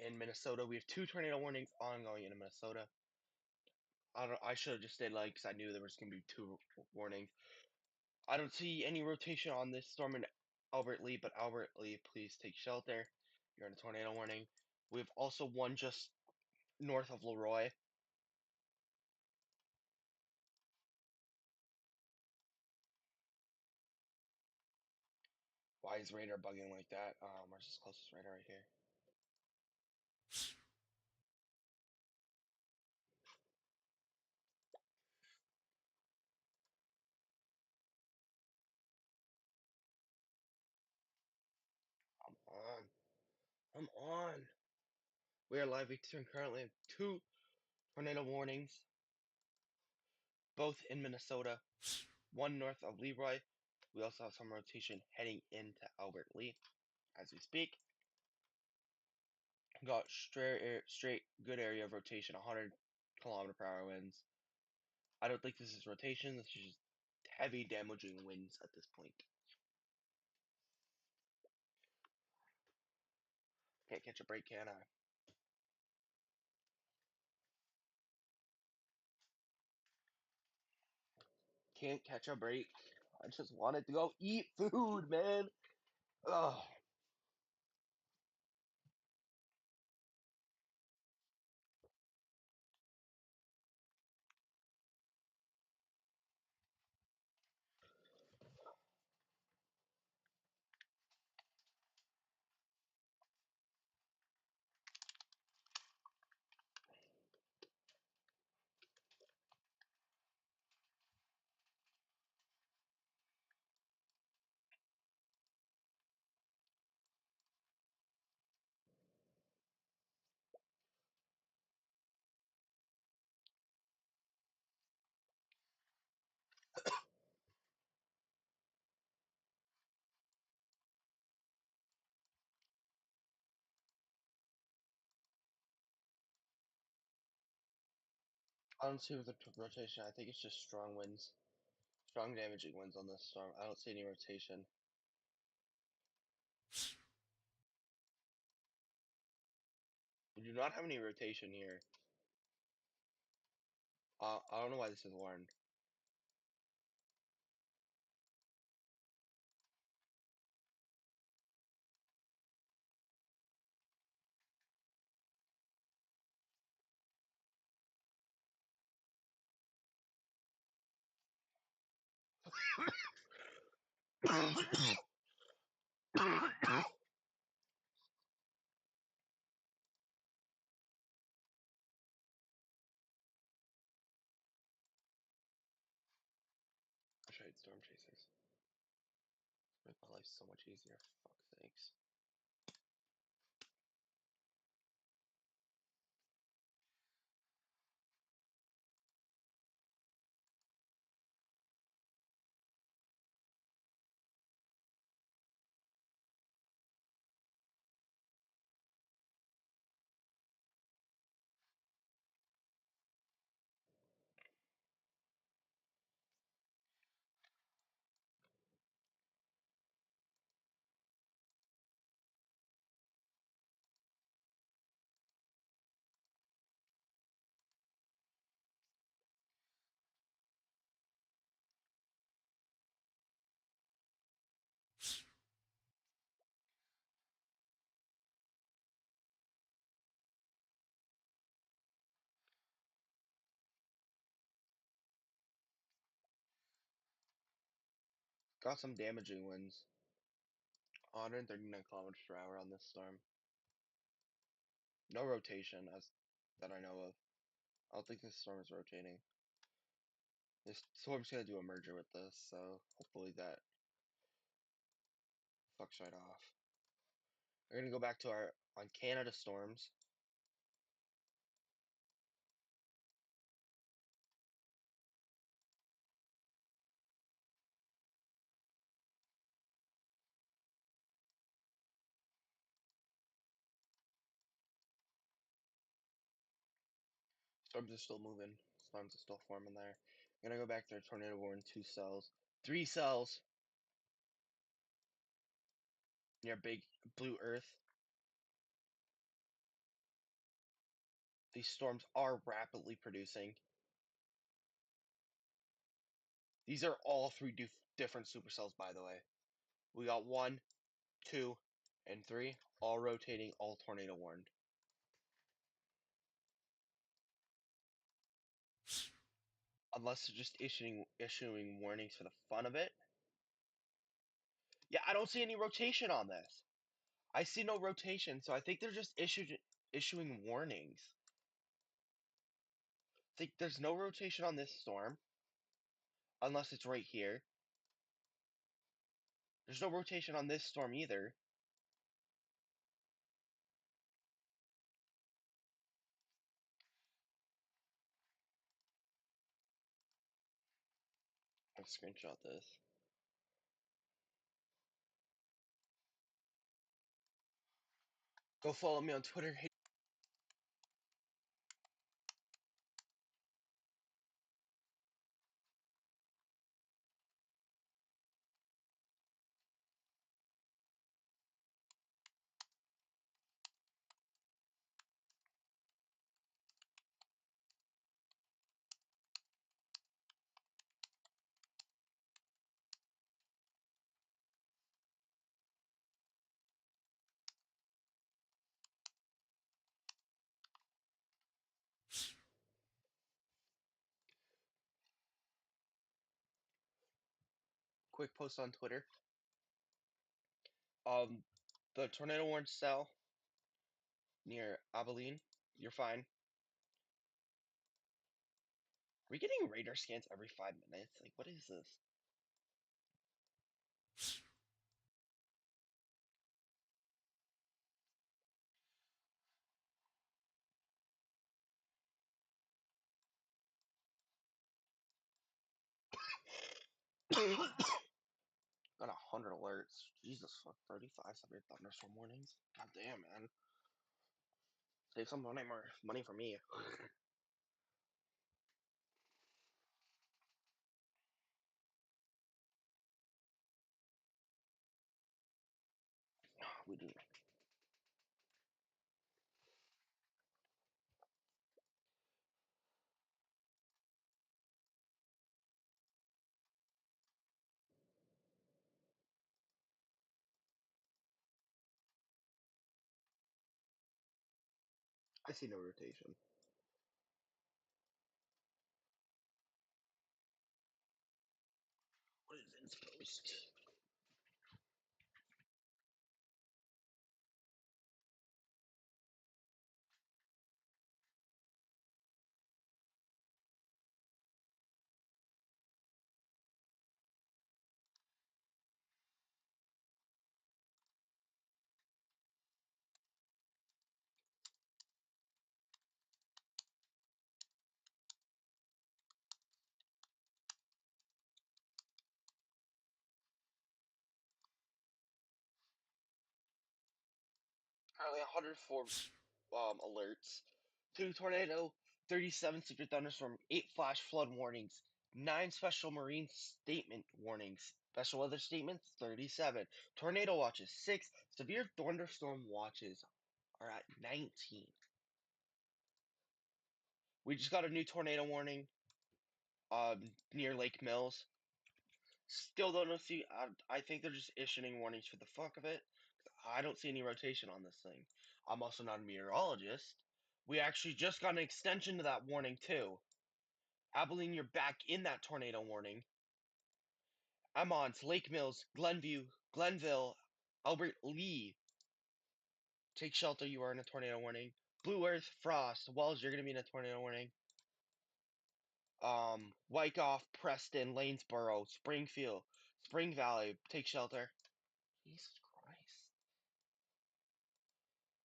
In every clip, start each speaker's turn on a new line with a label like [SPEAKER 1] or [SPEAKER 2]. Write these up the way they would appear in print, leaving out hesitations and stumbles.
[SPEAKER 1] in Minnesota. We have 2 tornado warnings ongoing in Minnesota. I should have just stayed light because I knew there was going to be 2 warnings. I don't see any rotation on this storm in Albert Lee, but Albert Lee, please take shelter. You're in a tornado warning. We have also one just north of Leroy. Why is radar bugging like that? Where's this closest radar right here? Come on. Come on. We are live. We currently have 2 tornado warnings, both in Minnesota, one north of Leroy. We also have some rotation heading into Albert Lee as we speak. Got straight good area of rotation, 100 km/h winds. I don't think this is rotation. This is just heavy damaging winds at this point. Can't catch a break, can I? Can't catch a break. I just wanted to go eat food, man. Ugh. I don't see with the rotation. I think it's just strong winds. Strong damaging winds on this storm. I don't see any rotation. We do not have any rotation here. I don't know why this is warned. I wish I had storm chasers. Make my life so much easier. Fuck's sakes. Got some damaging winds. 139 km/h on this storm. No rotation as that I know of. I don't think this storm is rotating. This storm's gonna do a merger with this, so hopefully that fucks right off. We're gonna go back to our on Canada storms. Storms are still moving. Storms are still forming there. I'm gonna go back to our tornado warning 2 cells. 3 cells near Big Blue Earth. these storms are rapidly producing. These are all three different supercells, by the way. We got 1, 2, and 3, all rotating, all tornado warned. Unless they're just issuing warnings for the fun of it. Yeah, I don't see any rotation on this. I see no rotation, so I think they're just issuing warnings. I think there's no rotation on this storm, unless it's right here. There's no rotation on this storm either. I'll screenshot this. Go follow me on Twitter. Quick post on Twitter. The tornado warned cell near Abilene. You're fine. We're getting radar scans every 5 minutes. Like, what is this? Got 100 alerts. Jesus fuck, 35 separate thunderstorm warnings. God damn, man. Save some money for me. We do. I see no rotation. What is this post? Currently 104 alerts. 2 tornado, 37 severe thunderstorm, 8 flash flood warnings, 9 special marine statement warnings. Special weather statements 37. Tornado watches 6. Severe thunderstorm watches are at 19. We just got a new tornado warning near Lake Mills. Still don't know. See, I think they're just issuing warnings for the fuck of it. I don't see any rotation on this thing. I'm also not a meteorologist. We actually just got an extension to that warning too. Abilene, you're back in that tornado warning. Emmons, Lake Mills, Glenview, Glenville, Albert Lee. Take shelter, you are in a tornado warning. Blue Earth, Frost, Wells, you're gonna be in a tornado warning. Wyckoff, Preston, Lanesboro, Springfield, Spring Valley, take shelter. Jesus Christ.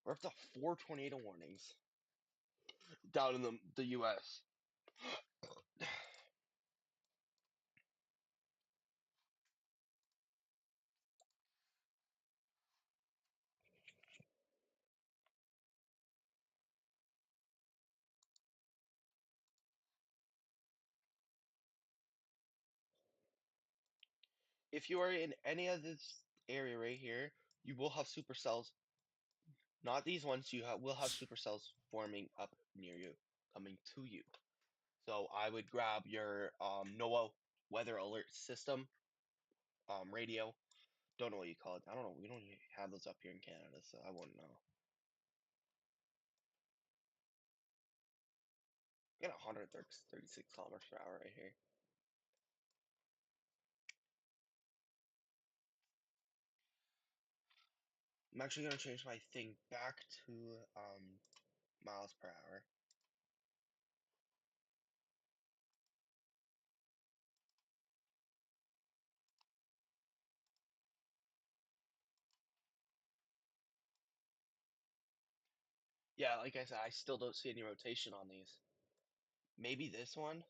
[SPEAKER 1] We're up to 4 tornado warnings down in the US. If you are in any of this area right here, you will have supercells Not these ones. Will have supercells forming up near you, coming to you. So I would grab your NOAA weather alert system radio. Don't know what you call it. I don't know. We don't have those up here in Canada, so I wouldn't know. Get 136 kilometers per hour right here. I'm actually gonna change my thing back to miles per hour. Yeah, like I said, I still don't see any rotation on these. Maybe this one.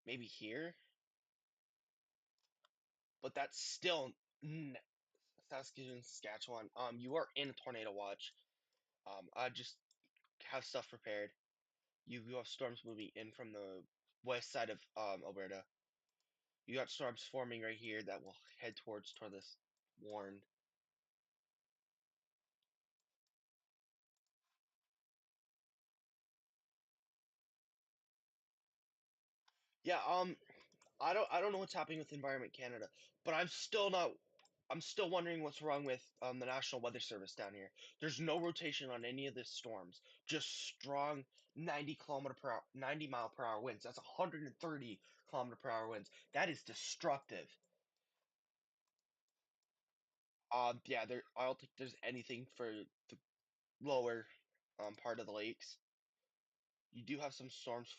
[SPEAKER 1] Maybe here. But that's still Saskatchewan, Saskatchewan. You are in a tornado watch. I just have stuff prepared. You have storms moving in from the west side of Alberta. You got storms forming right here that will head toward this warn. Yeah, I don't know what's happening with Environment Canada, but I'm still wondering what's wrong with the National Weather Service down here. There's no rotation on any of the storms, just strong 90 mile per hour winds. That's 130 km per hour winds. That is destructive. Yeah, I don't think there's anything for the lower part of the lakes. You do have some storms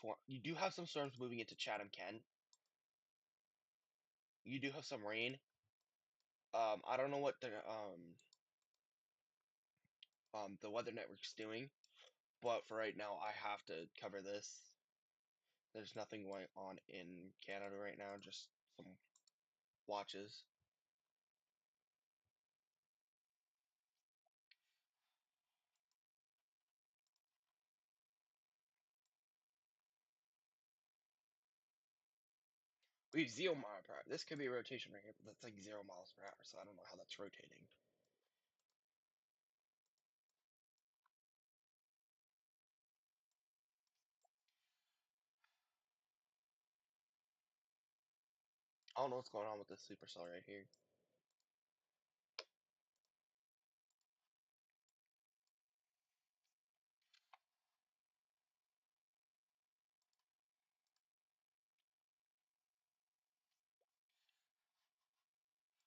[SPEAKER 1] moving into Chatham, Kent. You do have some rain. I don't know what the weather network's doing, but for right now, I have to cover this. There's nothing going on in Canada right now, just some watches. We have 0 mile per hour. This could be a rotation right here, but that's like 0 miles per hour, so I don't know how that's rotating. I don't know what's going on with this supercell right here.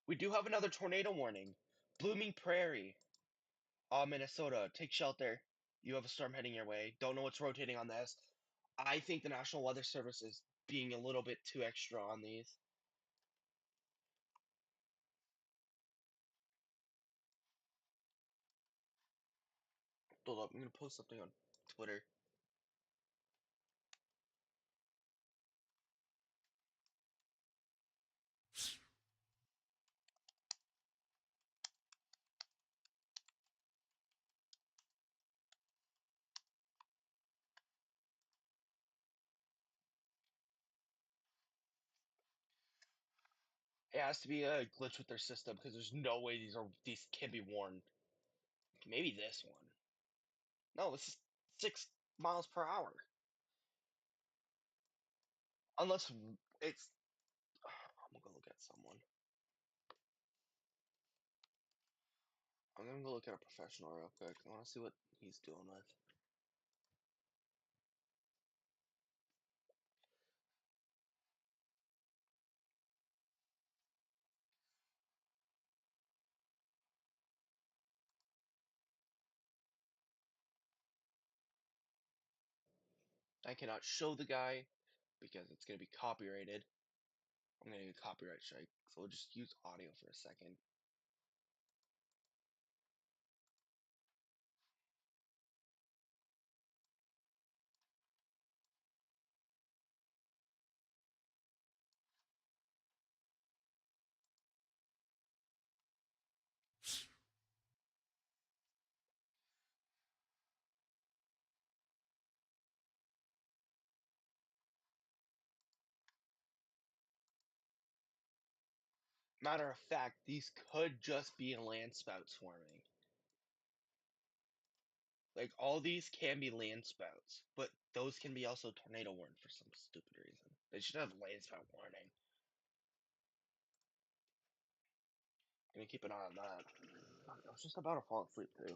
[SPEAKER 1] We do have another tornado warning. Blooming Prairie, Minnesota. Take shelter. You have a storm heading your way. Don't know what's rotating on this. I think the National Weather Service is being a little bit too extra on these. Hold up, I'm gonna post something on Twitter. It has to be a glitch with their system because there's no way these can be warned. Maybe this one. No, this is 6 miles per hour. Unless it's. I'm gonna go look at someone. I'm gonna go look at a professional real quick. I want to see what he's dealing with. I cannot show the guy because it's gonna be copyrighted. I'm gonna get a copyright strike, so we'll just use audio for a second. Matter of fact, these could just be land spouts forming. Like, all these can be land spouts, but those can be also tornado warned for some stupid reason. They should have land spout warning. Gonna keep an eye on that. I was just about to fall asleep too.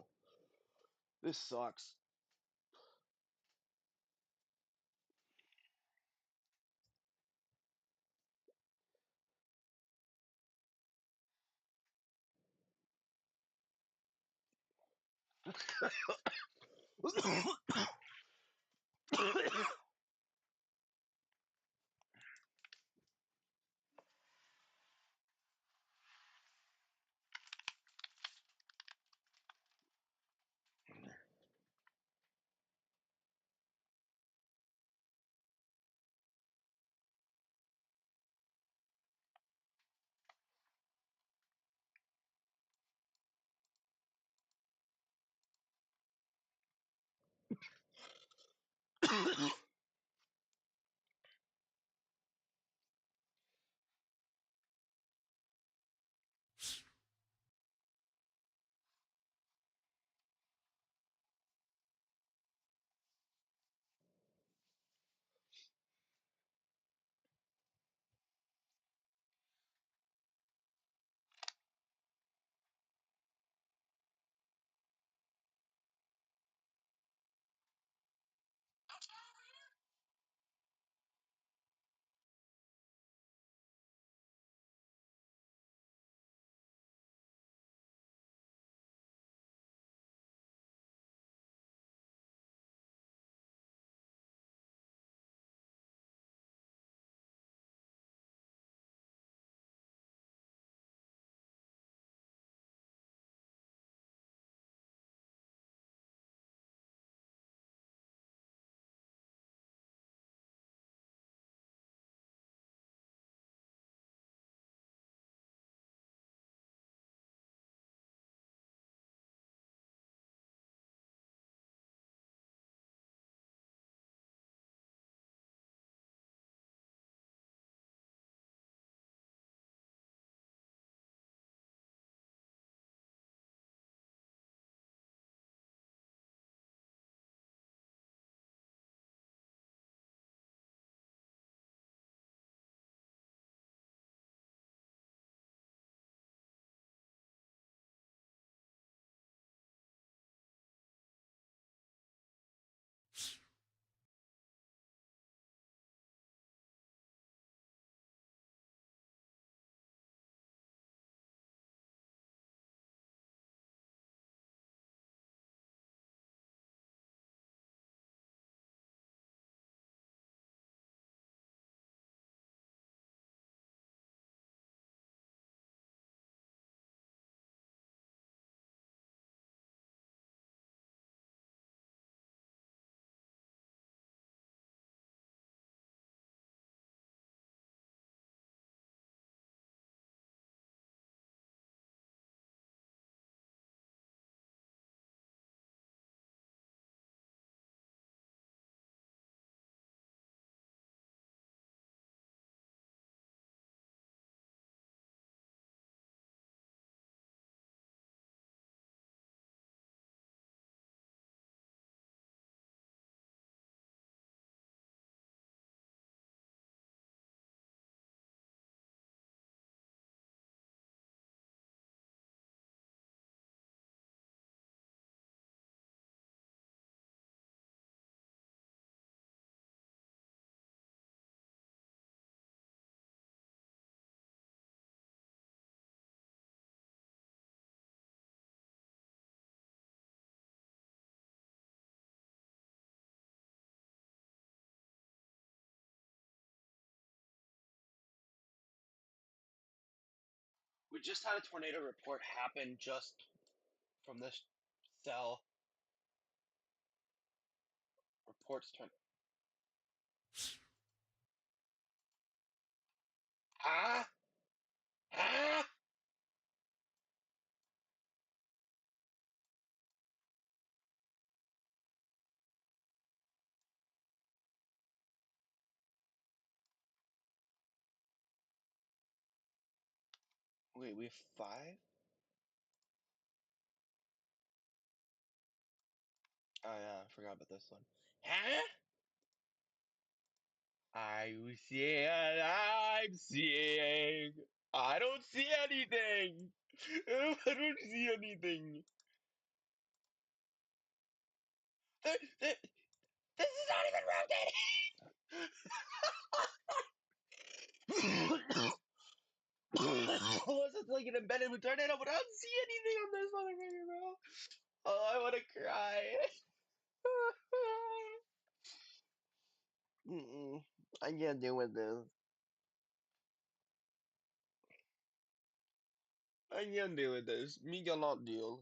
[SPEAKER 1] This sucks. We just had a tornado report happen just from this cell. Reports turn. Huh? Huh? Wait, we have 5? Oh yeah, I forgot about this one. Huh? I'm seeing. I don't see anything. I don't see anything. This is not even rotating. Was it like an embedded with tornado? But I don't see anything on this motherfucker, bro. Oh, I want to cry. I can't deal with this. I can't deal with this. Me cannot deal.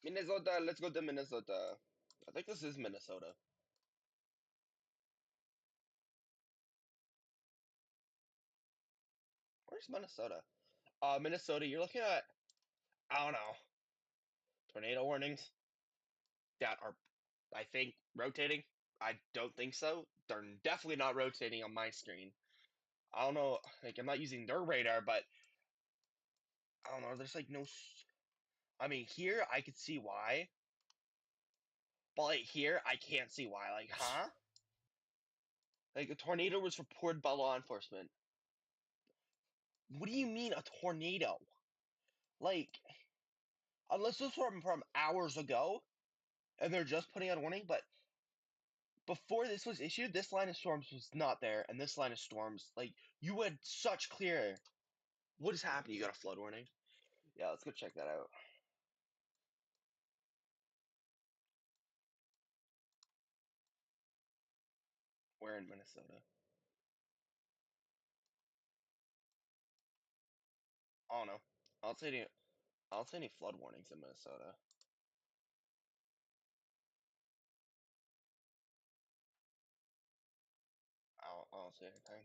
[SPEAKER 1] Minnesota, let's go to Minnesota. I think this is Minnesota. Where's Minnesota? Minnesota, you're looking at, I don't know, tornado warnings that are, I think, rotating. I don't think so. They're definitely not rotating on my screen. I don't know, like, I'm not using their radar, but I don't know, there's like no. I mean, here I could see why, but like here I can't see why. Like, huh? Like, a tornado was reported by law enforcement. What do you mean a tornado? Like, unless this was from hours ago and they're just putting out a warning, but before this was issued, this line of storms was not there, and this line of storms, like, you had such clear. What is happening? You got a flood warning? Yeah, let's go check that out. We're in Minnesota. I don't know. I'll say any. I'll say any flood warnings in Minnesota. I don't see anything.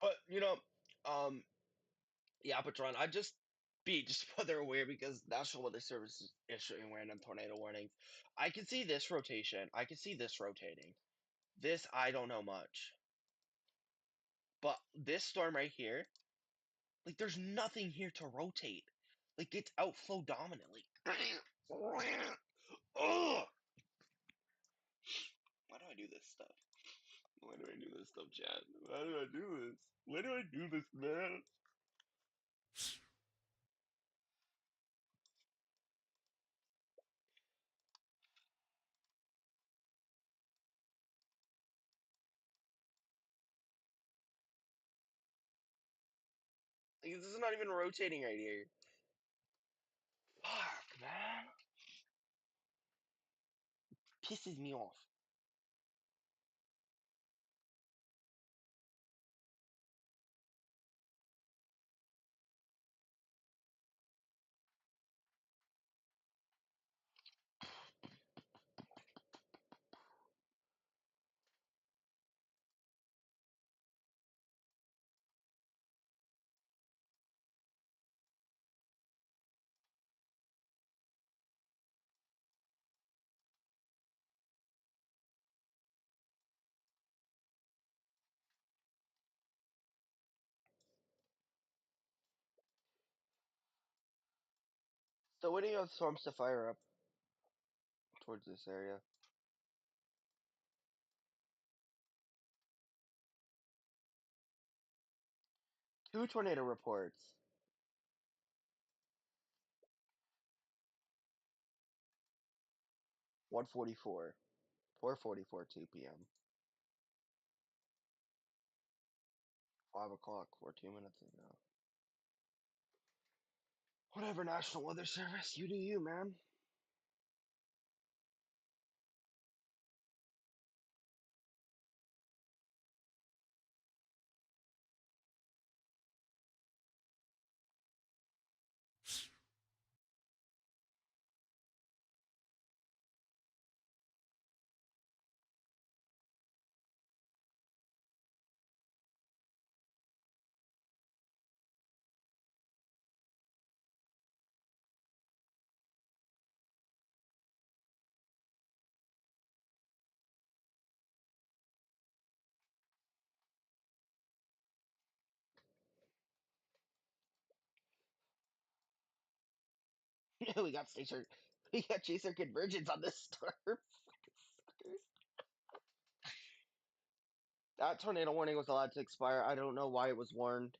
[SPEAKER 1] But um, yeah, Patron, I just further aware because National Weather Service is issuing random tornado warnings. I can see this rotation. I can see this rotating. This I don't know much, but this storm right here, like, there's nothing here to rotate. Like, it's outflow dominantly. Ugh! Why do I do this stuff? Why do I do this stuff, Chad? Why do I do this? Why do I do this, man? Like, this is not even rotating right here. Fuck, man. Pisses me off. So waiting on storms to fire up towards this area. Two tornado reports. 1:44. 4:44 2 p.m. 5 o'clock, 14 minutes ago. Whatever, National Weather Service, you do you, man. we got Chaser. We got Chaser Convergence on this storm. That tornado warning was allowed to expire. I don't know why it was warned.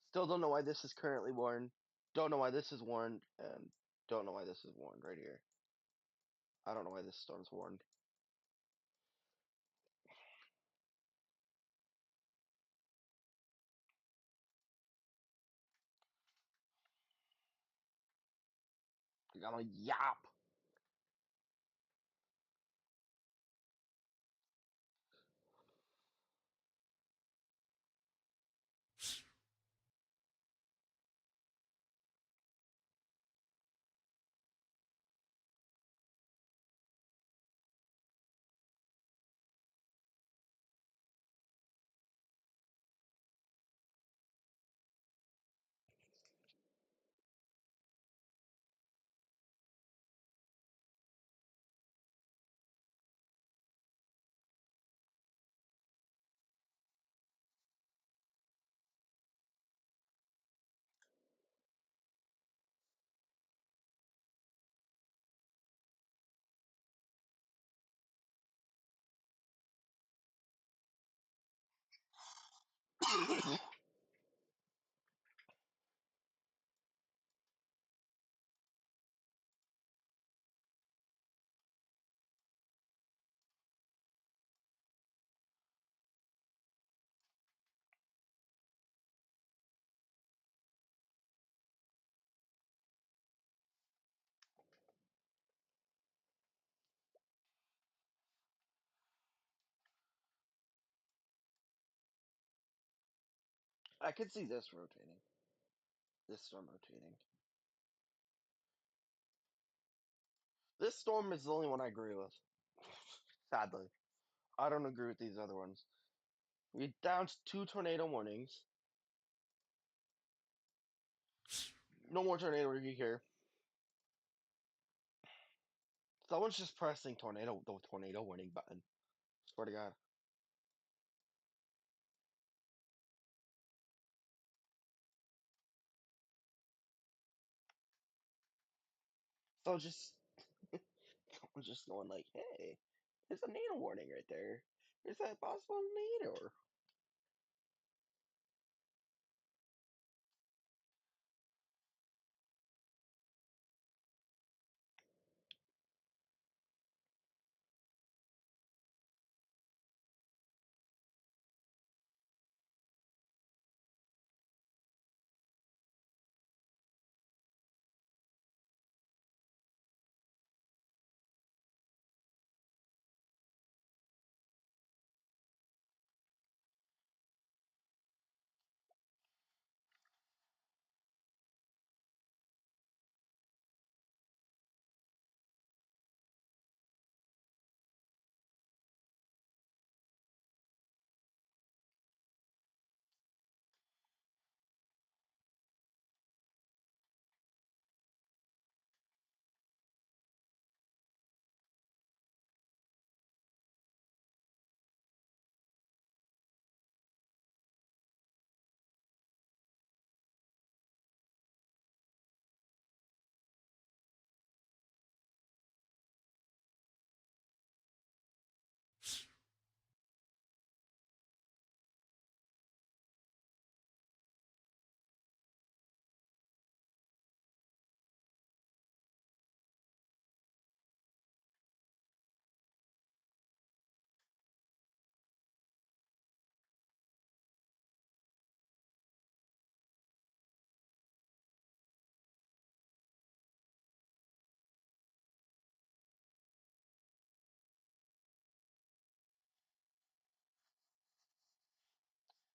[SPEAKER 1] Still don't know why this is currently warned. Don't know why this is warned, and don't know why this is warned right here. I don't know why this storm's warned. I'm a yap. I could see this rotating. This storm rotating. This storm is the only one I agree with. Sadly. I don't agree with these other ones. We down to 2 tornado warnings. No more tornado review here. Someone's just pressing the tornado warning button. Swear to God. So just someone's just going like, hey, there's a NATO warning right there. There's a possible NATO.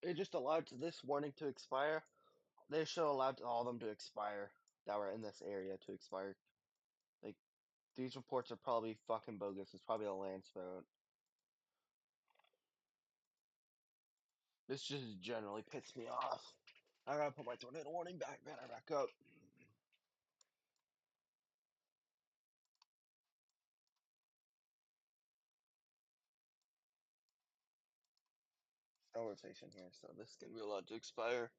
[SPEAKER 1] It just allowed this warning to expire. They should have allowed all of them to expire that were in this area to expire. Like, these reports are probably fucking bogus. It's probably a landslide. This just generally pissed me off. I gotta put my tornado warning banner back up. No rotation here, so this is gonna be allowed to expire.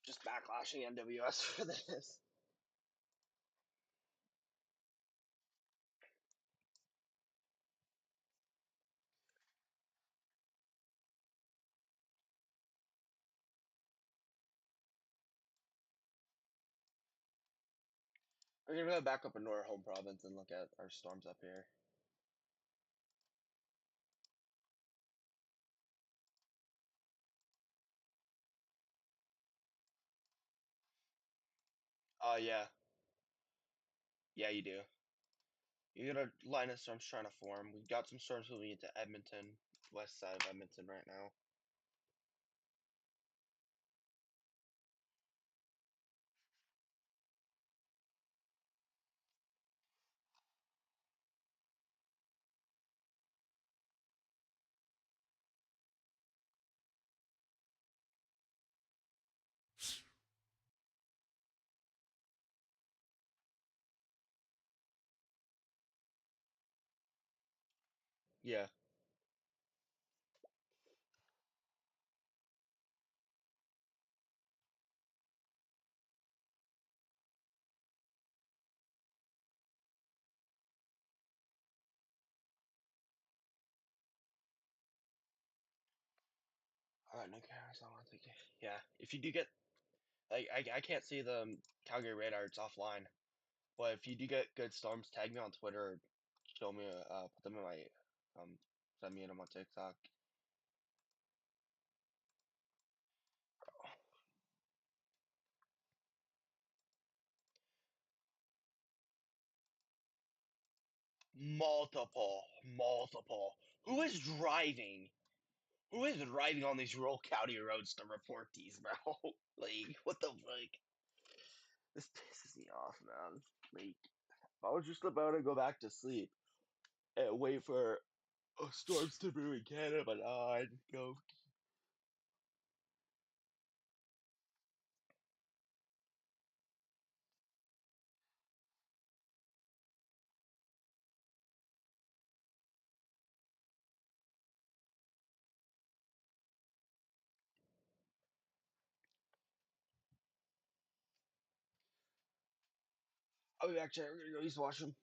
[SPEAKER 1] Just backlashing NWS for this. We're gonna go back up into our home province and look at our storms up here. Oh yeah. Yeah, you do. You got a line of storms trying to form. We've got some storms moving into Edmonton, west side of Edmonton right now. Yeah. Alright, no cameras. I want to take it. Yeah. If you do get, like, I can't see the Calgary radar. It's offline. But if you do get good storms, tag me on Twitter. Or show me. Put them in my. Send me them on TikTok. Multiple. Who is driving? Who is driving on these rural county roads to report these, bro? Like, what the fuck? This pisses me off, man. Like, I was just about to go back to sleep and wait for storms to brew in Canada, but I'd go. I'll be back, chat. We're gonna go use the washroom.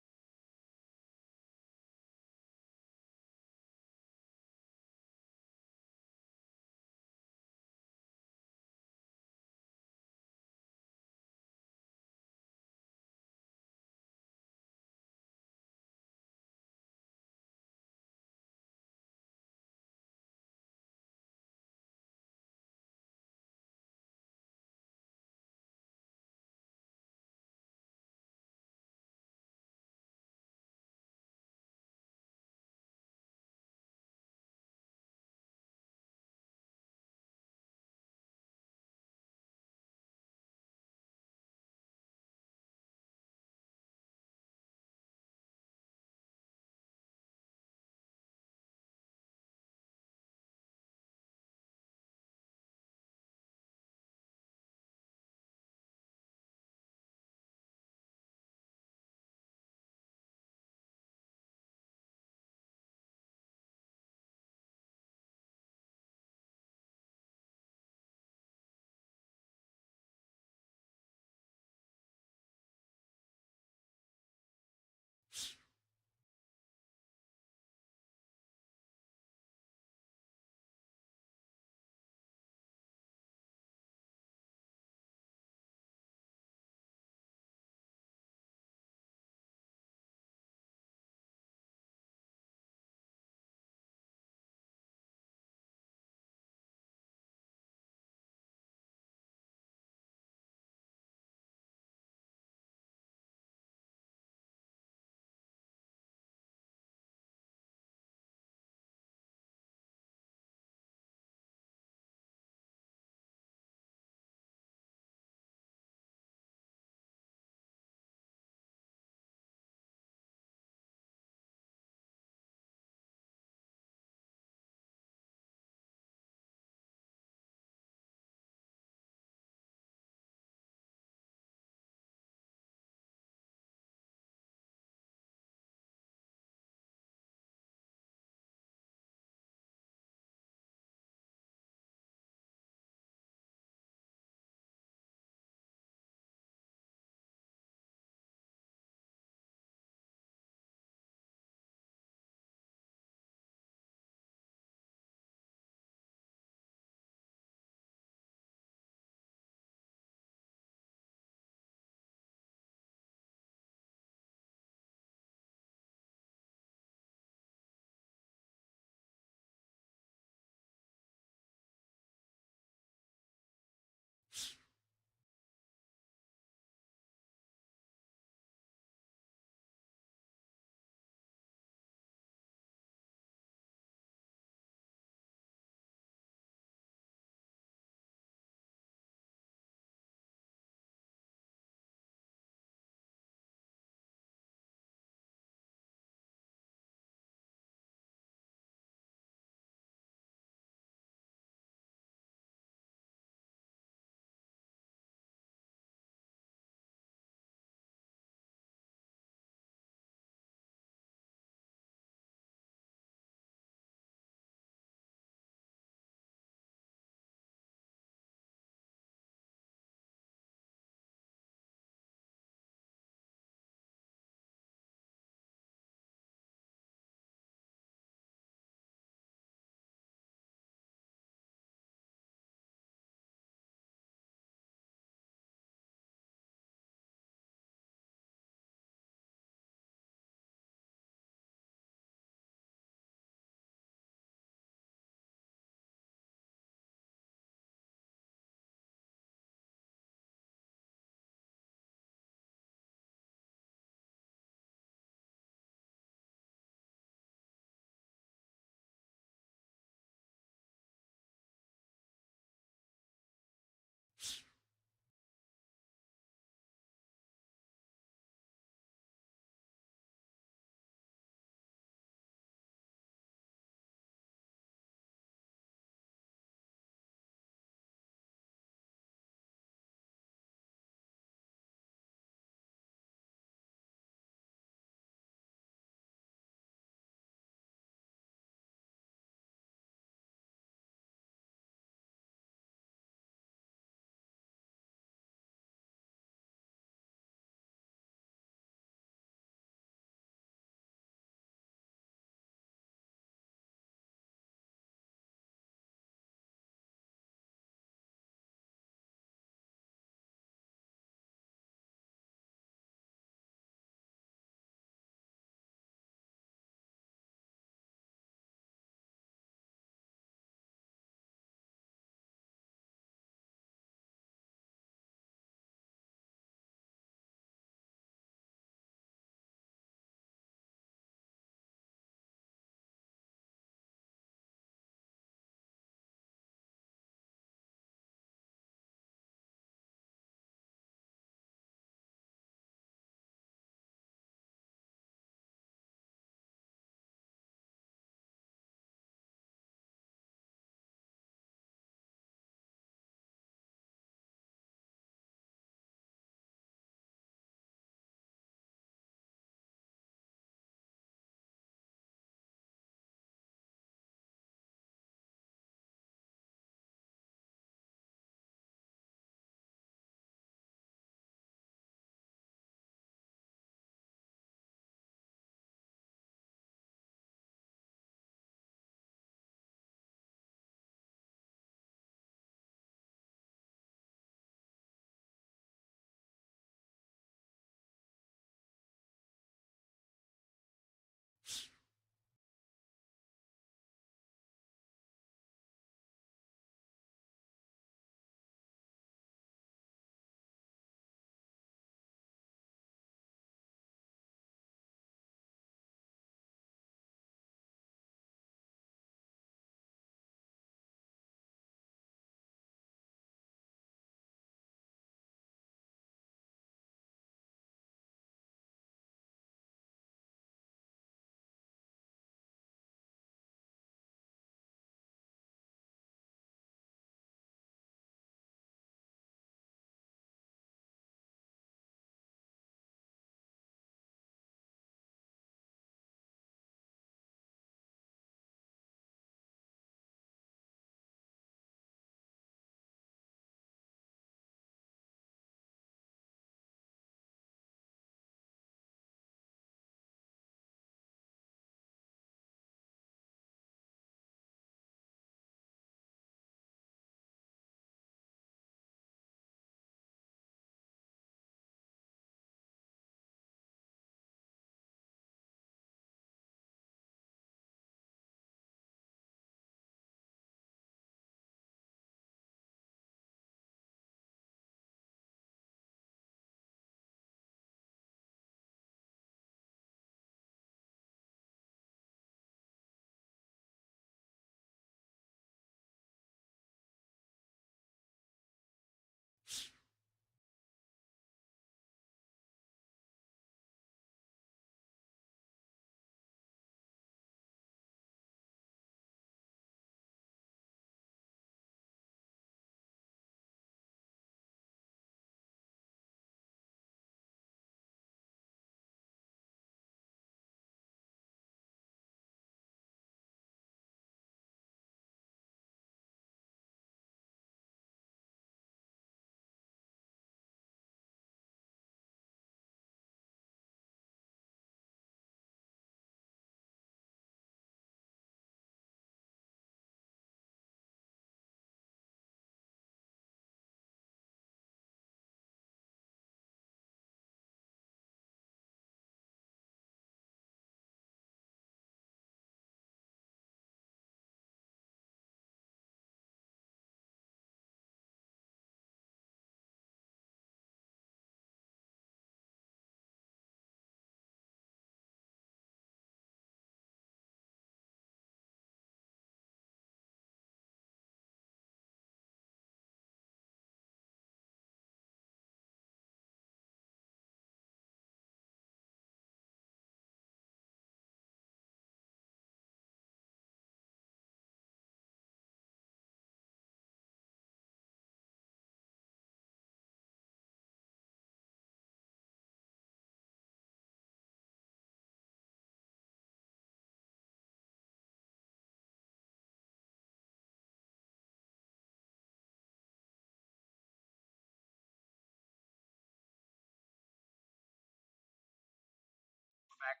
[SPEAKER 1] back.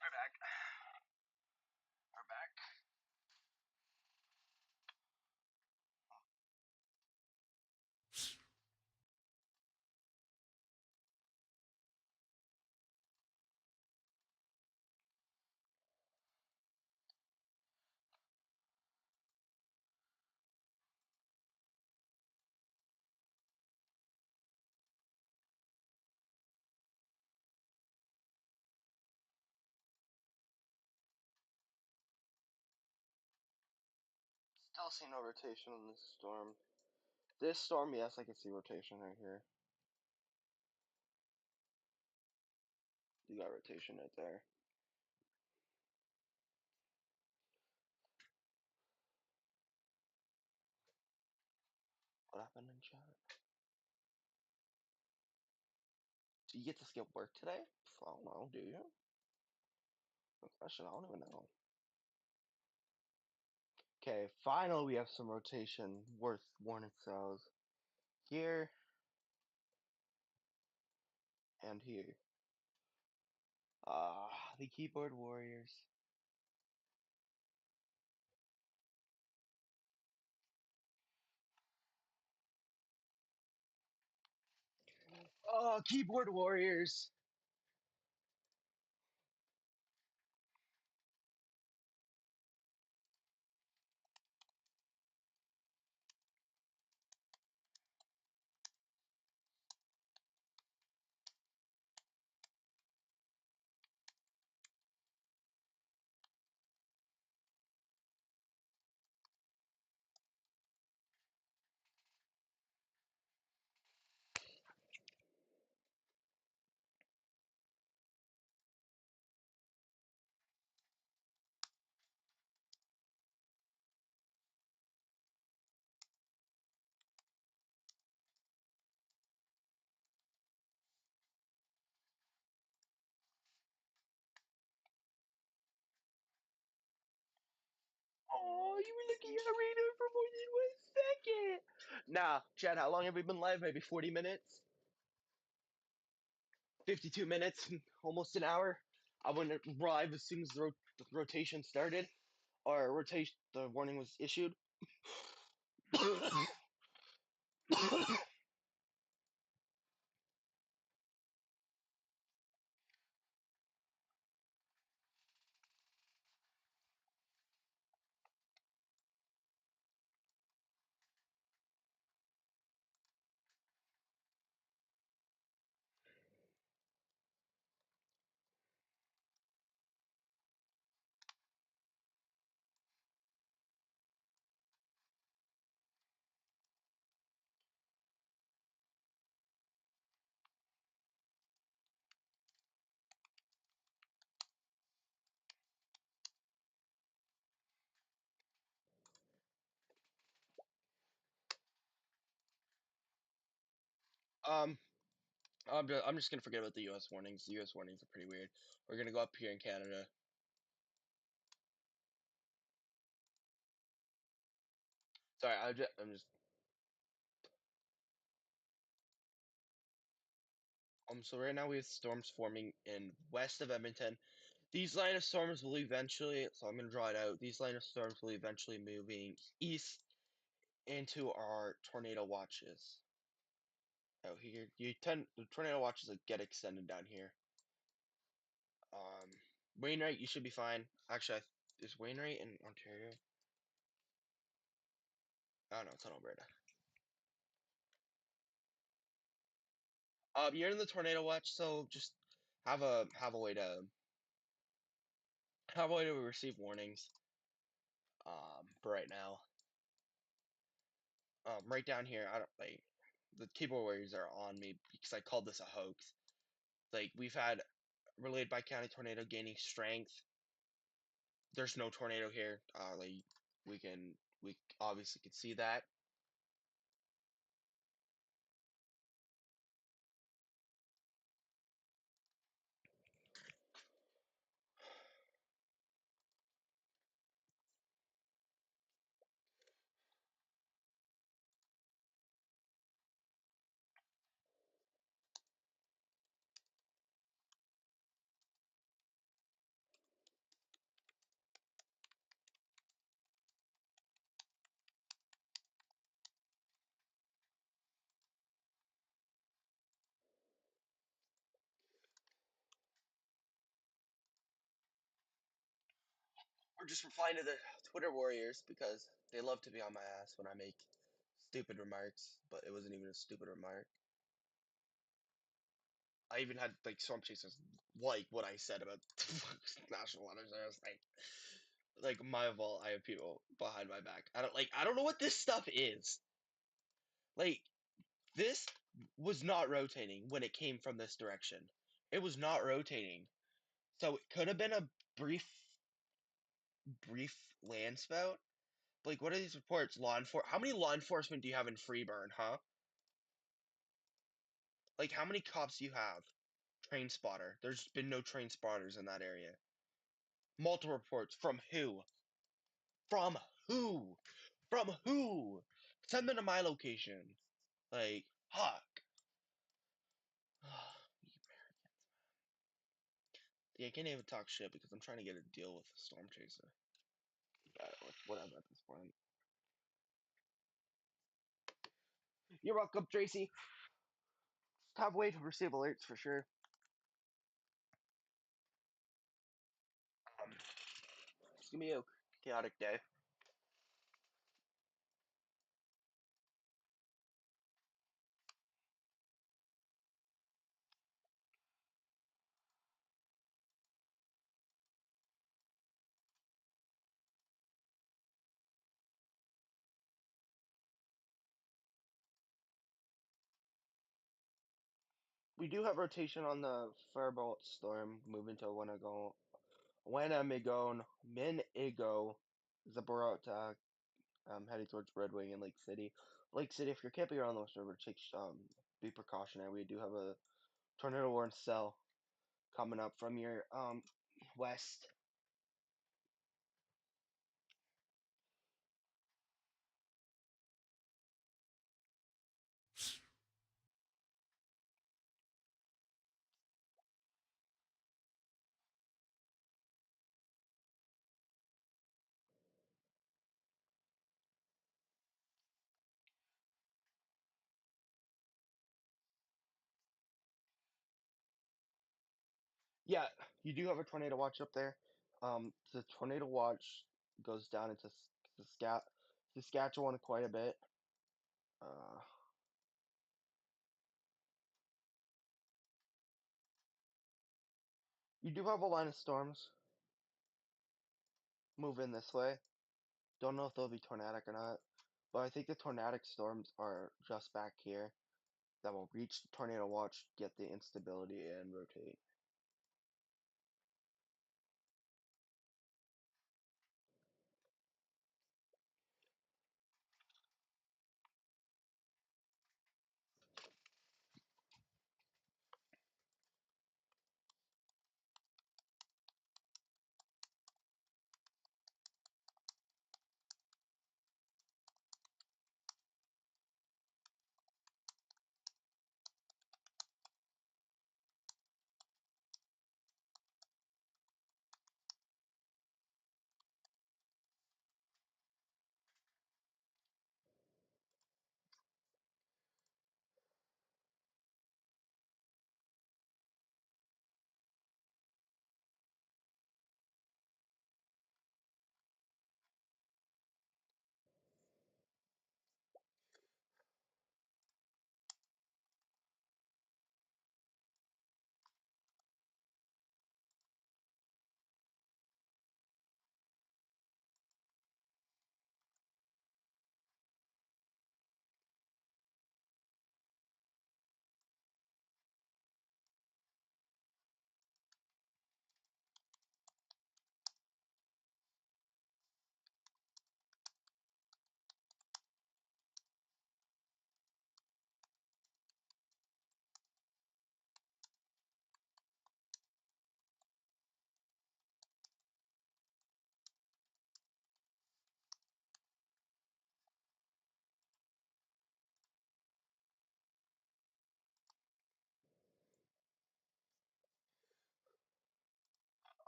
[SPEAKER 1] We're back. We're back. Still see no rotation on this storm. This storm, yes, I can see rotation right here. You got rotation right there. What happened in chat? Do you get to skip work today? I don't know, do you? Good question, I don't even know. Okay, finally we have some rotation worth warning cells. Here and here. The keyboard warriors. Oh, keyboard warriors. Oh, you were looking at radar for more than 1 second. Nah, Chad, how long have we been live? Maybe 40 minutes? 52 minutes? Almost an hour? I went live as soon as the rotation started, or rotation, the warning was issued. um, I'm just gonna forget about the U.S. warnings. The U.S. warnings are pretty weird. We're gonna go up here in Canada. Sorry, I'm just. So right now we have storms forming in west of Edmonton. These line of storms will eventually, so I'm gonna draw it out. These line of storms will eventually moving east into our tornado watches. Out here, the tornado watches that get extended down here. Um, Wainwright, you should be fine. Actually, is Wainwright in Ontario? Oh no, it's in Alberta. You're in the tornado watch, so just have a way to receive warnings. For right now. Right down here, I don't like the keyboard warriors are on me because I called this a hoax. Like we've had relayed by county tornado gaining strength. There's no tornado here. Like we can we obviously can see that. Or just replying to the Twitter warriors because they love to be on my ass when I make stupid remarks, but it wasn't even a stupid remark. I even had like storm chasers like what I said about national honors. I was like my fault. I have people behind my back. I don't know what this stuff is. Like this was not rotating when it came from this direction. It was not rotating. So it could have been a brief land spout. Like, what are these reports? How many law enforcement do you have in Freeburn, huh? Like, how many cops do you have? Train spotter. There's been no train spotters in that area. Multiple reports. From who? From who? From who? Send them to my location. Like, fuck. Yeah, I can't even talk shit because I'm trying to get a deal with the storm chaser. Whatever at this point. You're welcome, Tracy. Have way to receive alerts for sure. It's gonna be a chaotic day. We do have rotation on the Firebolt Storm moving to Wendigo, Minigo, Zaporota, heading towards Red Wing and Lake City. Lake City, if you're camping around those river, be precautionary. We do have a tornado warning cell coming up from your west. Yeah, you do have a tornado watch up there. The tornado watch goes down into Saskatchewan quite a bit. Uh, you do have a line of storms moving this way. Don't know if they'll be tornadic or not, but I think the tornadic storms are just back here that will reach the tornado watch, get the instability, and rotate.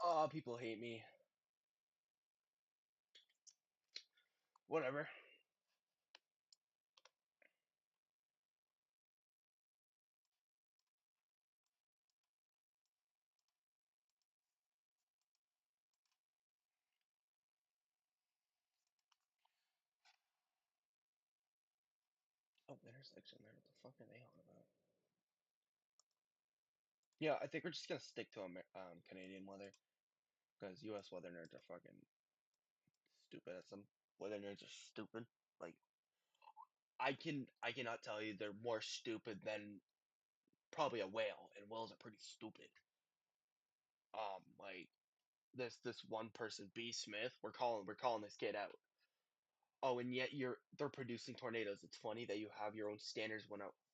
[SPEAKER 1] Oh, people hate me. Whatever. up intersection there. What the fuck are they on about? Yeah, I think we're just gonna stick to Canadian weather because U.S. weather nerds are fucking stupid. Some weather nerds are stupid. Like I cannot tell you they're more stupid than probably a whale, and whales are pretty stupid. Like this one person, B Smith, we're calling this kid out. Oh, and yet they're producing tornadoes. It's funny that you have your own standards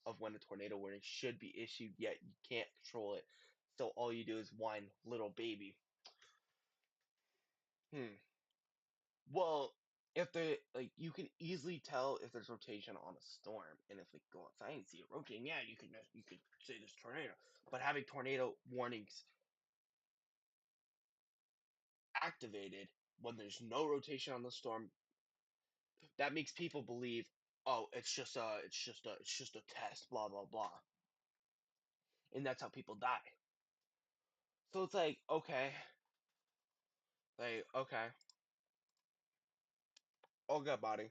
[SPEAKER 1] of when a tornado warning should be issued, yet you can't control it. So all you do is whine, little baby. Hmm. Well, if they like, you can easily tell if there's rotation on a storm, and if they go outside and see it rotating, yeah, you could say there's tornado. But having tornado warnings activated when there's no rotation on the storm, that makes people believe, oh, it's just a test, blah blah blah, and that's how people die. So it's like okay, all good, body.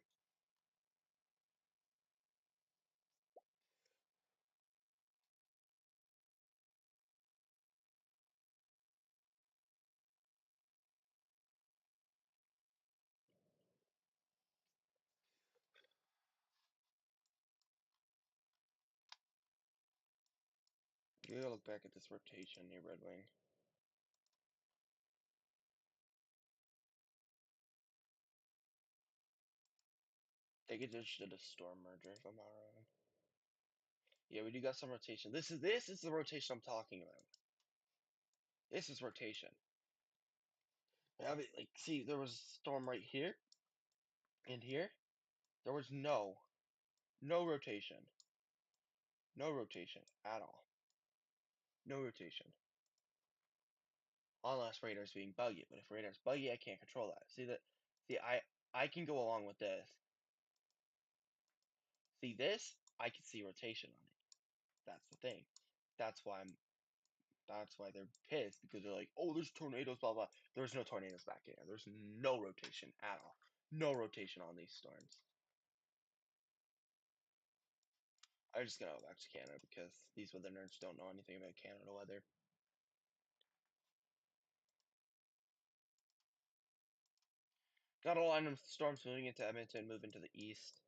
[SPEAKER 1] You gotta look back at this rotation near Red Wing. They could just did a storm merger if I'm not wrong. Yeah, we do got some rotation. This is the rotation I'm talking about. This is rotation. Have it like see there was a storm right here and here. There was no rotation. No rotation at all. No rotation. Unless radar's being buggy. But if radar's buggy, I can't control that. See, I can go along with this. See this? I can see rotation on it. That's the thing. That's why I'm that's why they're pissed because they're like, oh, there's tornadoes, blah blah. There's no tornadoes back here. There's no rotation at all. No rotation on these storms. I'm just gonna go back to Canada because these weather nerds don't know anything about Canada weather. Got a line of storms moving into Edmonton, moving to the east.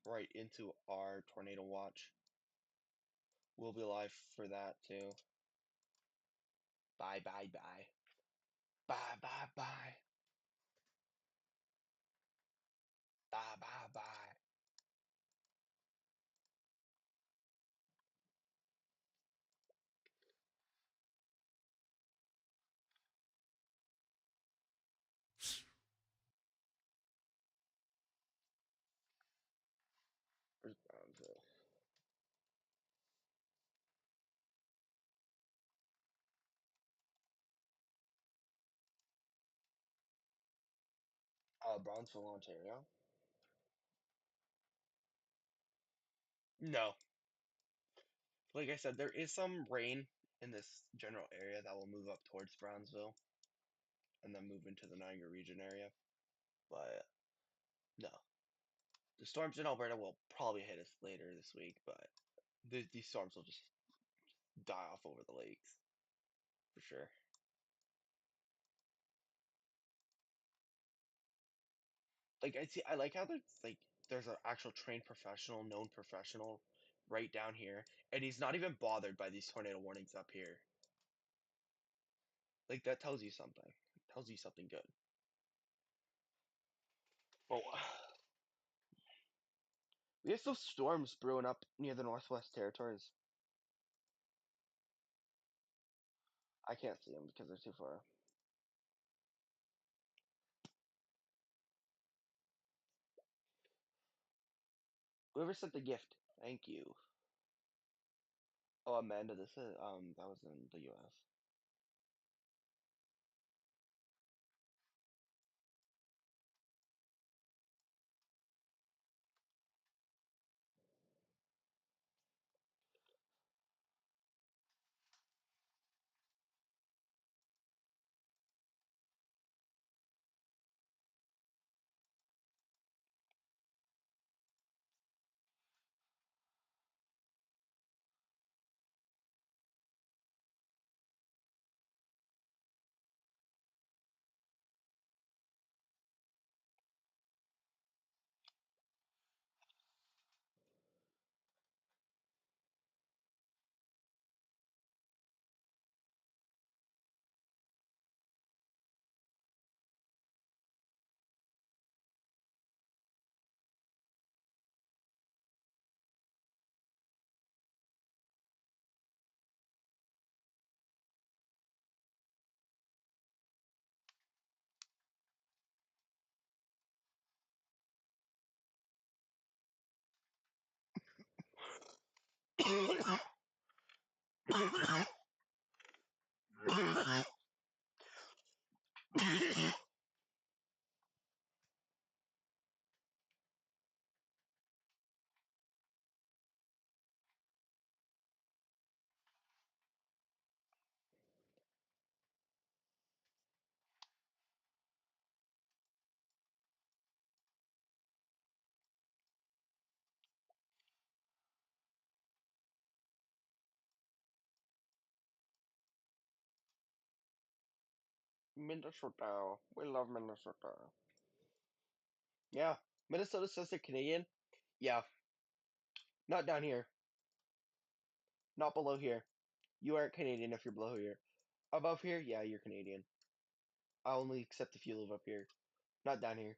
[SPEAKER 1] Right into our tornado watch. We'll be live for that too. Bye bye bye. Bye bye bye. Bye bye bye. Where's Brownsville? Brownsville, Ontario. No, like I said, there is some rain in this general area that will move up towards Brownsville and then move into the Niagara region area. But no, the storms in Alberta will probably hit us later this week. But these storms will just die off over the lakes for sure. Like I like how there's an actual trained professional, known professional, right down here, and he's not even bothered by these tornado warnings up here. Like that tells you something. Tells you something good. Oh, we have some storms brewing up near the Northwest Territories. I can't see them because they're too far. Whoever sent the gift, thank you. Oh, Amanda, this is that was in the U.S. Minnesota. We love Minnesota. Yeah. Minnesota says they're Canadian. Yeah. Not down here. Not below here. You aren't Canadian if you're below here. Above here, yeah, you're Canadian. I only accept if you live up here. Not down here.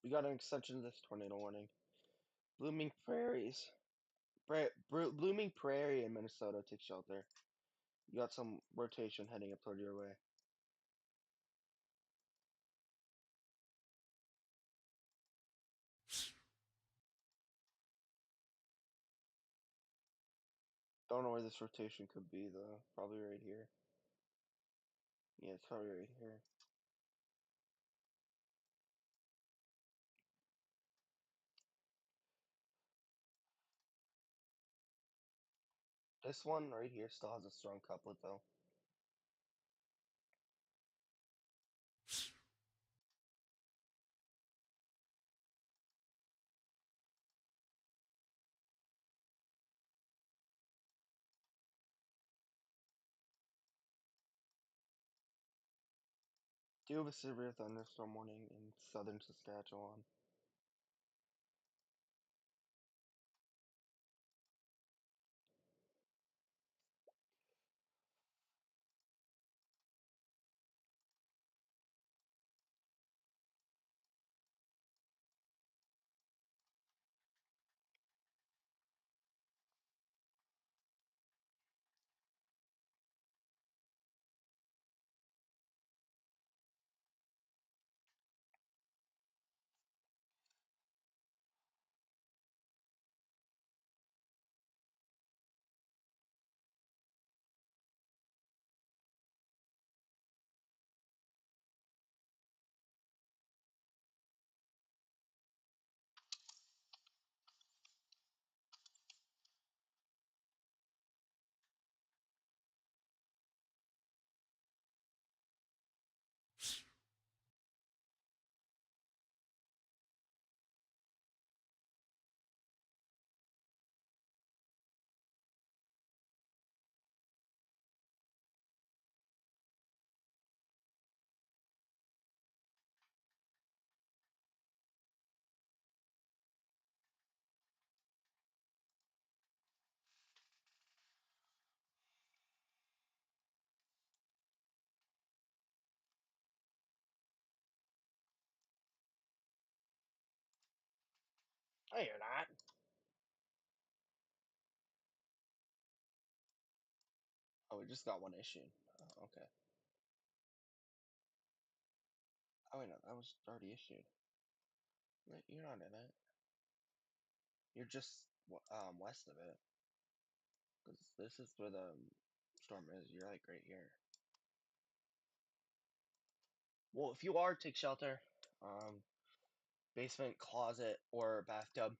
[SPEAKER 1] We got an extension to this tornado warning. Blooming Prairies. Blooming Prairie in Minnesota, take shelter. You got some rotation heading up toward your way. Don't know where this rotation could be though. Probably right here. Yeah, it's probably right here. This one right here still has a strong couplet though. Do have a severe thunderstorm warning in southern Saskatchewan. Oh, you're not. Oh, we just got one issued. Oh, okay. Oh wait, no, that was already issued. Wait, you're not in it. You're just west of it. Cause this is where the storm is. You're like right here. Well, if you are, take shelter. Basement, closet, or bathtub.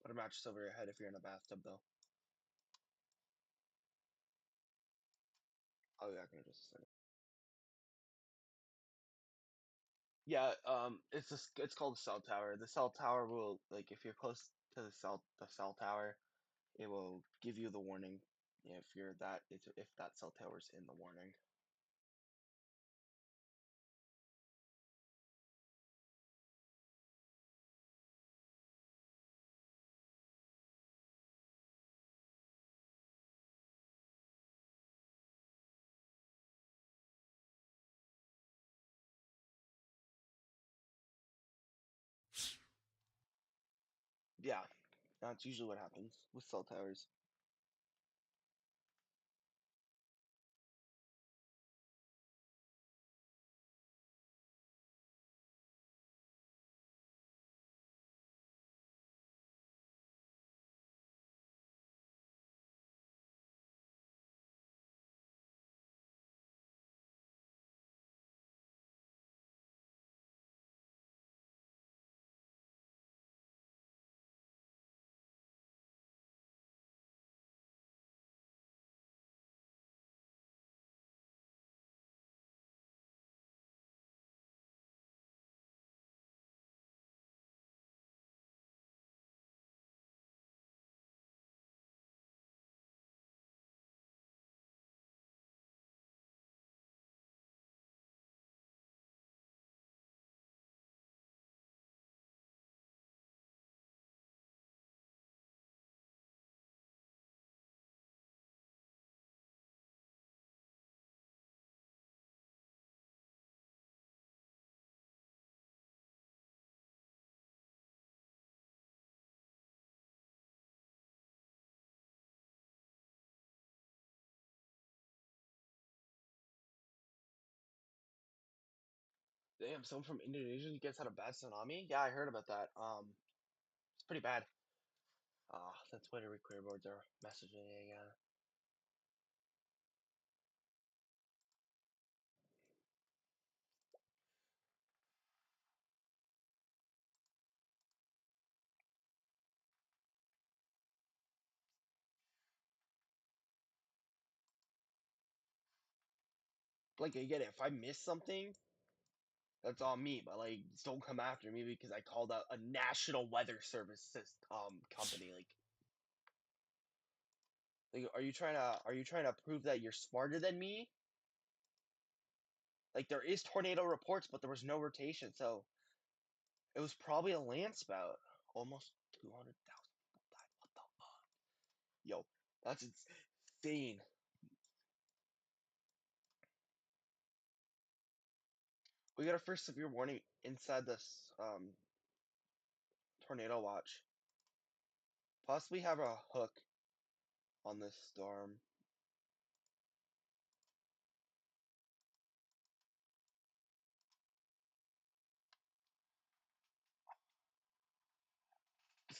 [SPEAKER 1] Put a mattress over your head if you're in a bathtub, though. Oh yeah, give me just a second. Yeah, it's called a cell tower. The cell tower will like if you're close to the cell tower, it will give you the warning if if that cell tower's in the warning. Yeah, that's usually what happens with cell towers. Damn, someone from Indonesia gets out a bad tsunami? Yeah, I heard about that. It's pretty bad. The Twitter record boards are messaging again. Like, I get it. If I miss something, that's on me. But like, just don't come after me because I called out a national weather service company. Like, are you trying to prove that you're smarter than me? Like, there is tornado reports, but there was no rotation, so it was probably a land spout. Almost 200,000 people died. What the fuck? Yo, that's insane. We got our first severe warning inside this tornado watch. Possibly have a hook on this storm.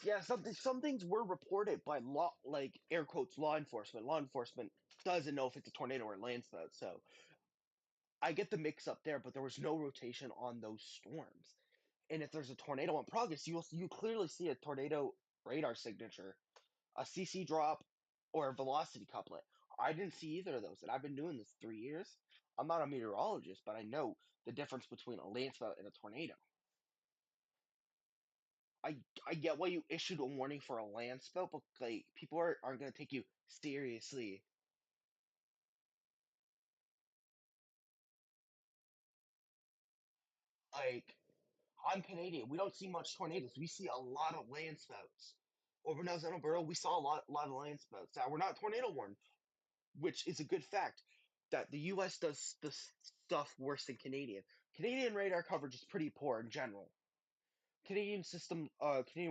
[SPEAKER 1] Yeah, some things were reported by law, like air quotes, law enforcement. Law enforcement doesn't know if it's a tornado or a landslide, so I get the mix up there. But there was no rotation on those storms, and if there's a tornado in progress, you clearly see a tornado radar signature, a CC drop, or a velocity couplet. I didn't see either of those, and I've been doing this 3 years. I'm not a meteorologist, but I know the difference between a landslide and a tornado. I get why you issued a warning for a land spill, but like people aren't gonna take you seriously. Like I'm Canadian, we don't see much tornadoes. We see a lot of land spouts. Over in Alberta, we saw a lot of land spouts. Now we're not tornado warned, which is a good fact. That the U.S. does the stuff worse than Canadian. Canadian radar coverage is pretty poor in general. Canadian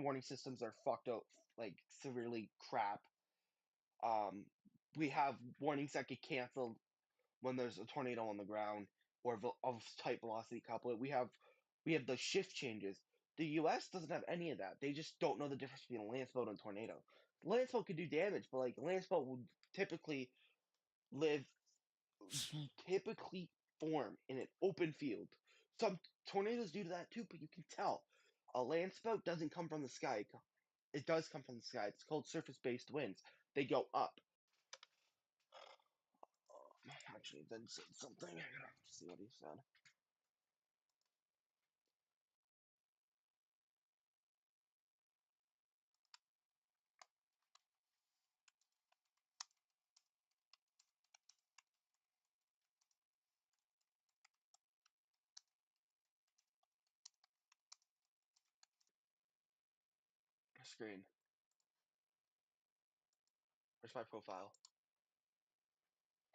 [SPEAKER 1] warning systems are fucked up, like severely crap. Um, we have warnings that get canceled when there's a tornado on the ground or of type velocity couplet. We have the shift changes. The U.S. doesn't have any of that. They just don't know the difference between a landslide and a tornado. Landslide could do damage, but like landslide would typically live, typically form in an open field. Some tornadoes do that too, but you can tell a land spout doesn't come from the sky. It does come from the sky. It's called surface-based winds. They go up. Actually, then said something. I gotta see what he said. Screen. Where's my profile?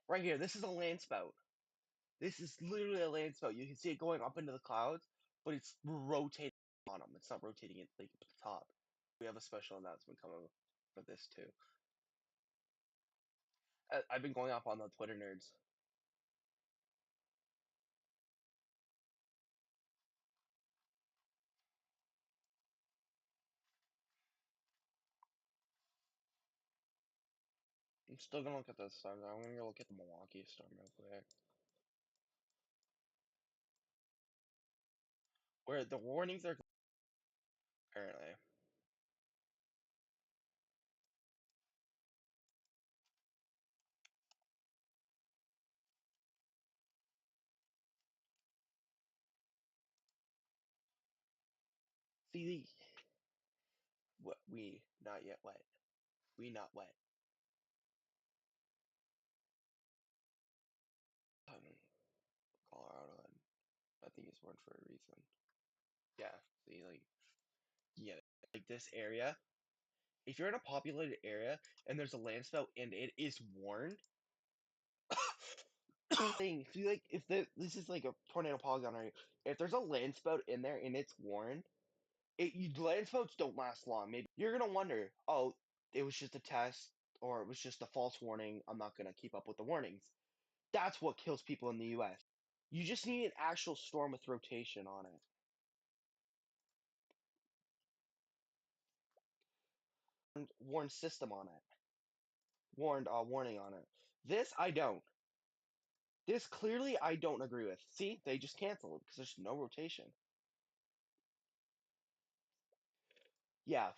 [SPEAKER 1] Right here. This is a land spout. This is literally a land spout. You can see it going up into the clouds, but it's rotating on them. It's not rotating it like up at the top. We have a special announcement coming for this too. I've been going off on the Twitter nerds. I'm still gonna look at those storms. I'm gonna go look at the Milwaukee storm real quick. Where the warnings are apparently. See, what we not yet wet. We not wet. Colorado, and I think it's warned for a reason. Yeah, see, yeah, like this area. If you're in a populated area and there's a land spout and it is warned, thing. See, like if this is like a tornado polygon area, if there's a land spout in there and it's warned, land spouts don't last long. Maybe you're gonna wonder, oh, it was just a test or it was just a false warning. I'm not gonna keep up with the warnings. That's what kills people in the U.S. You just need an actual storm with rotation on it. Warn system on it. Warning on it. This I don't. This clearly I don't agree with. See, they just canceled because there's no rotation. Yeah,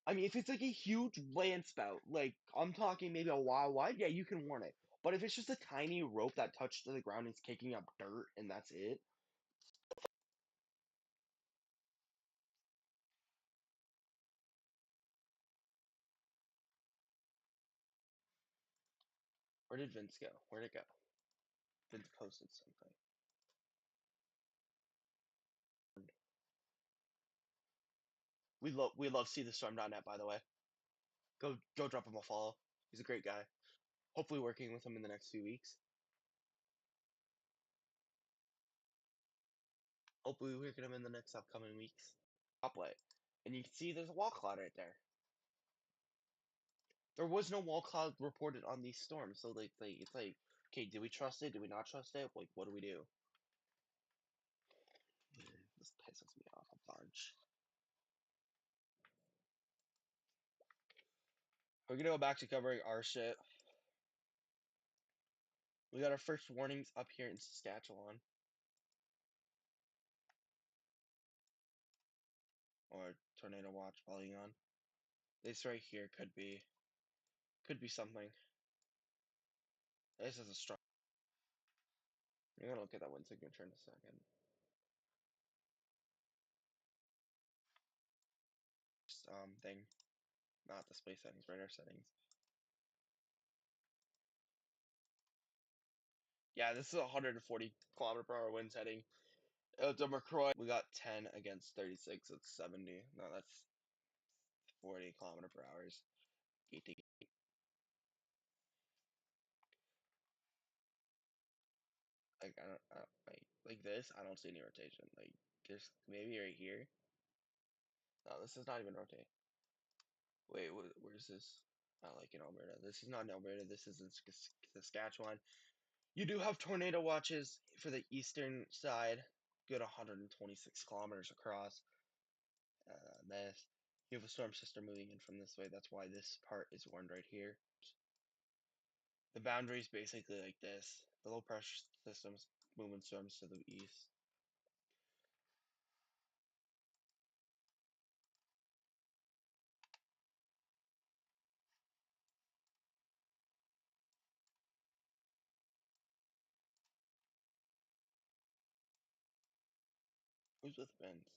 [SPEAKER 1] I mean, if it's like a huge land spout, like I'm talking maybe a mile wide, yeah, you can warn it. But if it's just a tiny rope that touched the ground and it's kicking up dirt and that's it, where did Vince go? Where'd it go? Vince posted something. We love see the storm.net, by the way. Go drop him a follow. He's a great guy. Hopefully working with him in the next few weeks. Hopefully we're working him in the next upcoming weeks. Upway. And you can see there's a wall cloud right there. There was no wall cloud reported on these storms, so it's like, okay, do we trust it? Do we not trust it? Like, what do we do? This pisses me off a bunch. We're gonna go back to covering our shit. We got our first warnings up here in Saskatchewan. Or tornado watch polygon. This right here could be something. This is a strong. I'm gonna look at that wind signature in a second. Thing, not display settings, radar settings. Yeah, this is 140 kilometer per hour wind heading. The McCroy, we got 10 against 36. It's 70. No, that's 40 kilometer per hours. Like I don't like this. I don't see any rotation. Like just maybe right here. No, this is not even rotate. Wait, where's this? Not like in Alberta. This is not in Alberta. This is in Saskatchewan. You do have tornado watches for the eastern side. Good 126 kilometers across. This. You have a storm system moving in from this way. That's why this part is warned right here. The boundary is basically like this. The low pressure systems moving storms to the east. Who's with Vince?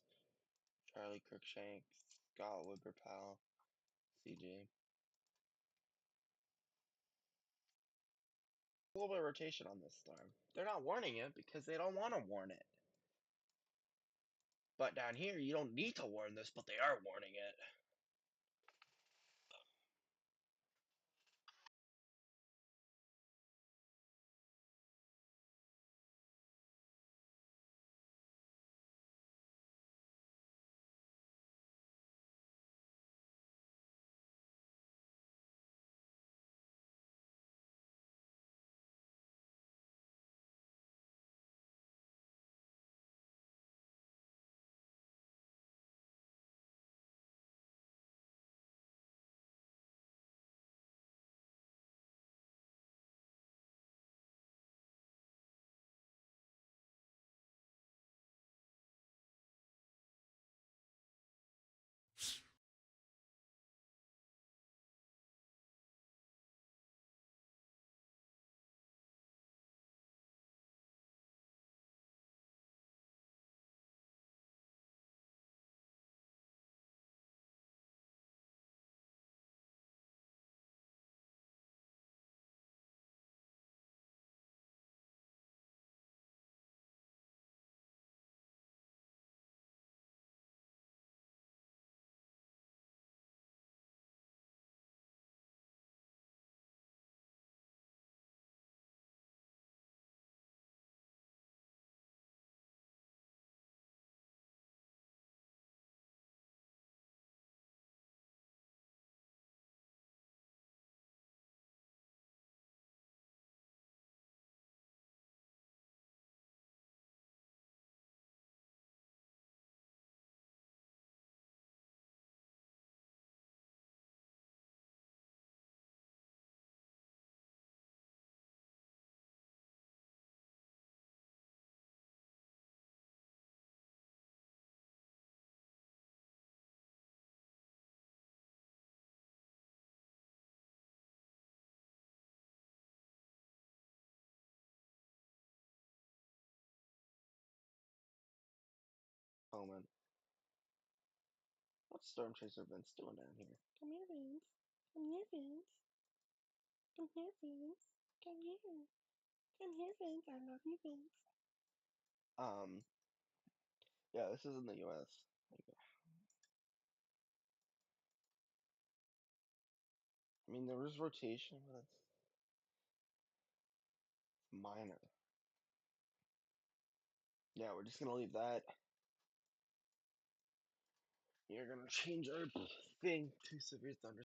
[SPEAKER 1] Charlie Cruikshank, Scott Wibberpal, CJ. A little bit of rotation on this storm. They're not warning it because they don't want to warn it. But down here, you don't need to warn this, but they are warning it. What's Storm Chaser Vince doing down here? Come here, Vince. Come here, Vince. Come here, Vince. Come here. Come here, Vince. I love you, Vince. Yeah, this is in the U.S. I mean, there is rotation, but it's minor. Yeah, we're just gonna leave that. You're gonna change our thing to Severe Thunder.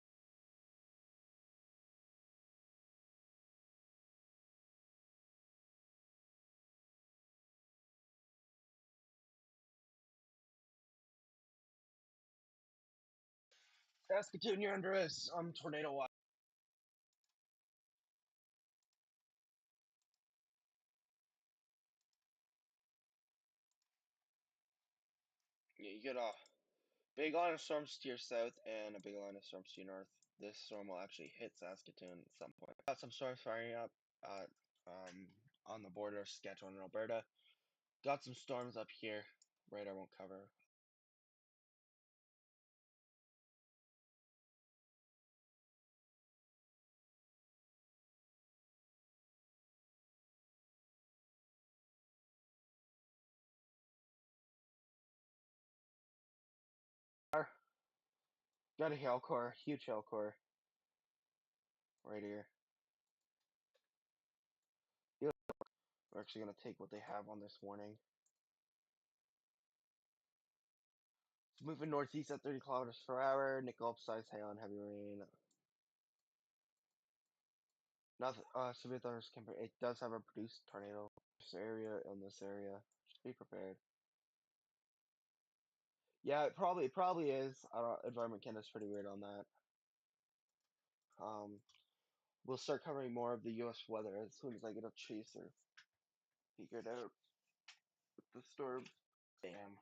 [SPEAKER 1] Saskatoon, you're under us. Tornado watch. Yeah, you get a big line of storms to your south and a big line of storms to your north. This storm will actually hit Saskatoon at some point. Got some storms firing up on the border of Saskatchewan and Alberta. Got some storms up here. Radar won't cover. Got a hail core, huge hail core, right here. We're actually gonna take what they have on this warning. It's moving northeast at 30 kilometers per hour. Nickel upsize hail and heavy rain. Nothing. Severe thunders can. It does have a produced tornado. This area and this area. Just be prepared. Yeah, it probably is. I don't. Environment Canada's pretty weird on that. We'll start covering more of the U.S. weather as soon as I get a chaser figured out with the storm. Damn.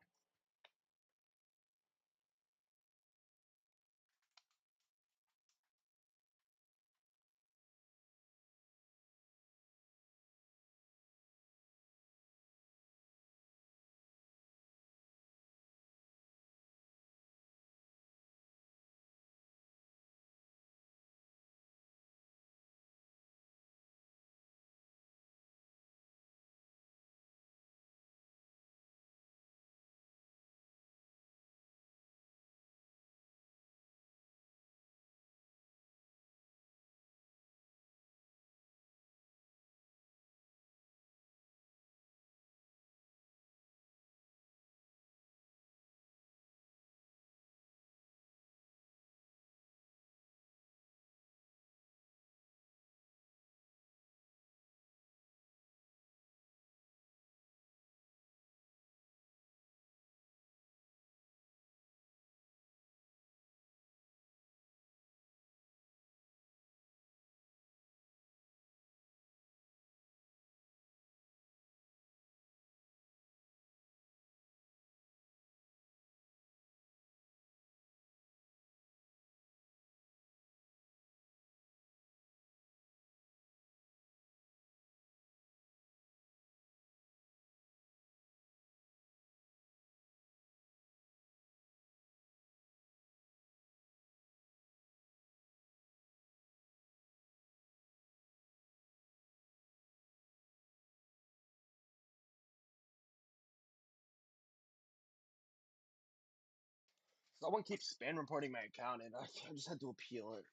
[SPEAKER 1] Someone keeps spam reporting my account, and I just had to appeal it.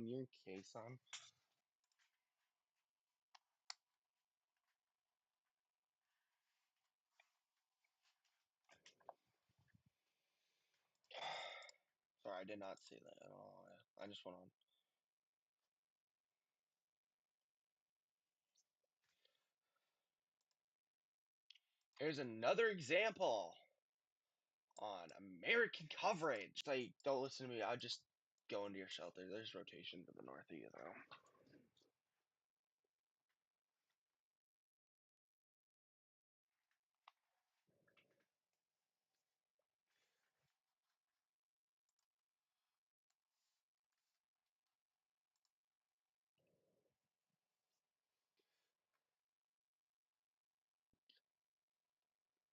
[SPEAKER 1] You're in case, son. Sorry, I did not see that at all. I just went on. Here's another example on American coverage. Like, don't listen to me. I'll just go into your shelter. There's rotation to the north of you, though.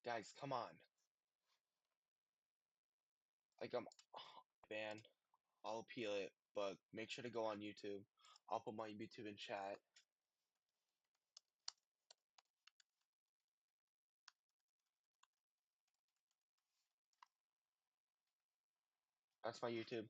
[SPEAKER 1] Guys, come on. like ban. I'll appeal it, but make sure to go on YouTube. I'll put my YouTube in chat. That's my YouTube.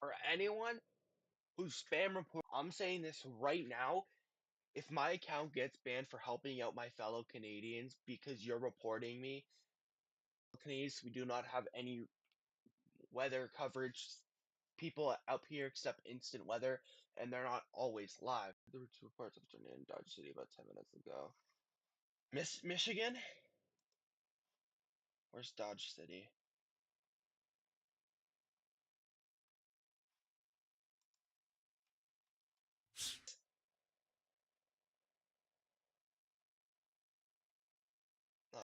[SPEAKER 1] For anyone who's spam report, I'm saying this right now. If my account gets banned for helping out my fellow Canadians because you're reporting me, Canadians, we do not have any weather coverage. People up here accept instant weather, and they're not always live. There were two reports of tornado in Dodge City about 10 minutes ago. Michigan? Where's Dodge City?